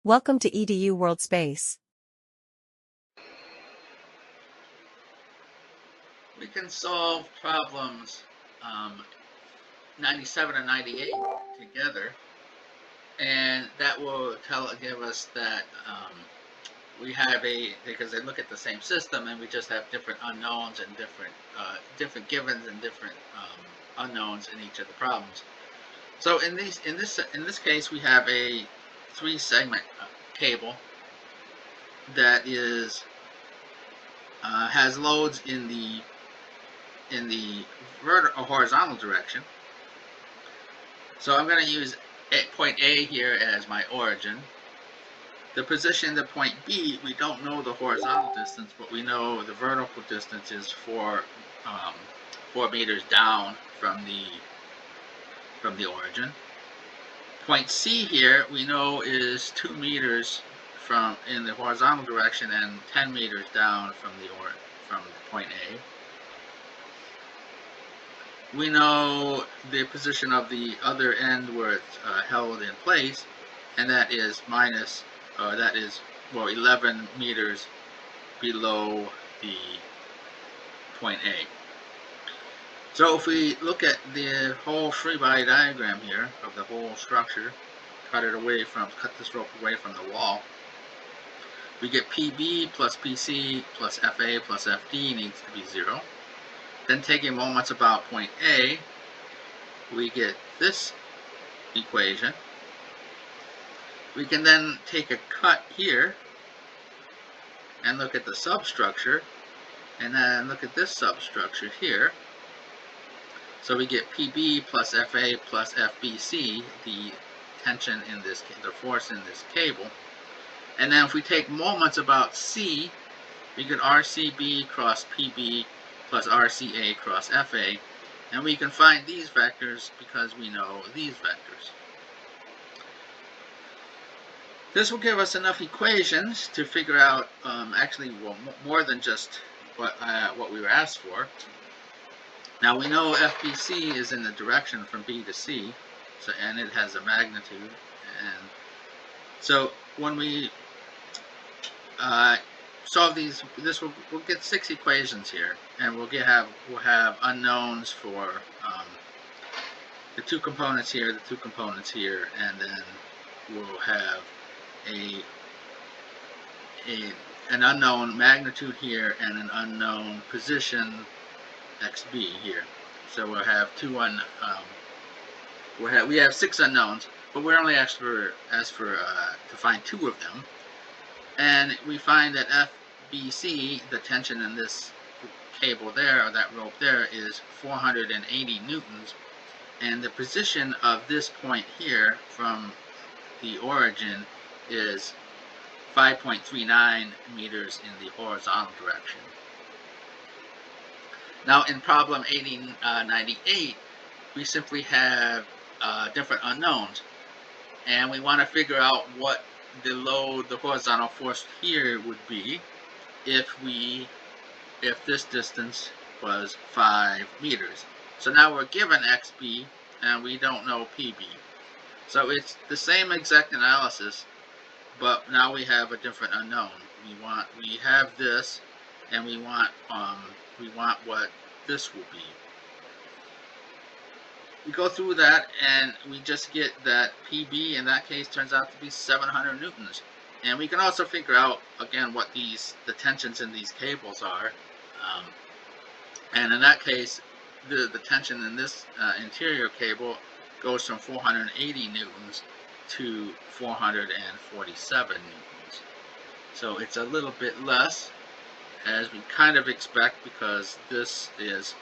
Welcome to EDU World Space. We can solve problems 97 and 98 together, and that will give us that we have because they look at the same system, and we just have different unknowns and different givens and different unknowns in each of the problems. So in this case, we have a 3-segment cable that has loads in the horizontal direction. So I'm going to use point A here as my origin. The position of point B, we don't know the horizontal distance, but we know the vertical distance is 4 meters down from the origin. Point C here, we know is 2 meters in the horizontal direction and 10 meters down from point A. We know the position of the other end where it's held in place, and that is 11 meters below the point A. So if we look at the whole free-body diagram here of the whole structure, cut this rope away from the wall, we get PB plus PC plus FA plus FD needs to be 0. Then taking moments about point A, we get this equation. We can then take a cut here and look at the substructure, and then look at this substructure here. So we get PB plus FA plus FBC, the tension in the force in this cable. And then if we take moments about C, we get RCB cross PB plus RCA cross FA, and we can find these vectors because we know these vectors. This will give us enough equations to figure out more than just what we were asked for. Now we know FBC is in the direction from B to C, and it has a magnitude, and so when we solve these, we'll get 6 equations here, and we'll have unknowns for the 2 components here, the 2 components here, and then we'll have an unknown magnitude here and an unknown position XB here. So we'll have we have 6 unknowns, but we're only asked to find 2 of them. And we find that FBC, the tension in this cable there, or that rope there, is 480 newtons. And the position of this point here from the origin is 5.39 meters in the horizontal direction. Now in problem 98, we simply have different unknowns, and we want to figure out what the horizontal force here would be if this distance was 5 meters. So now we're given XB and we don't know PB. So it's the same exact analysis, but now we have a different unknown. We have this, and we want what this will be. We go through that, and we just get that PB in that case turns out to be 700 newtons. And we can also figure out again what the tensions in these cables are. And in that case, the tension in this interior cable goes from 480 newtons to 447 newtons. So it's a little bit less, as we kind of expect, because this is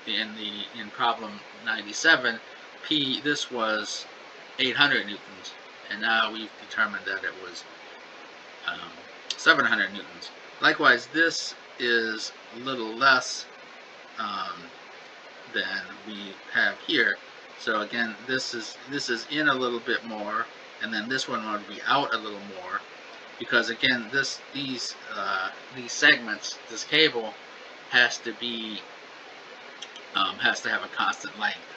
in problem 97, this was 800 newtons, and now we've determined that it was 700 newtons. Likewise, this is a little less than we have here. So again, this is in a little bit more, and then this one would be out a little more, because again, these segments, this cable has to have a constant length.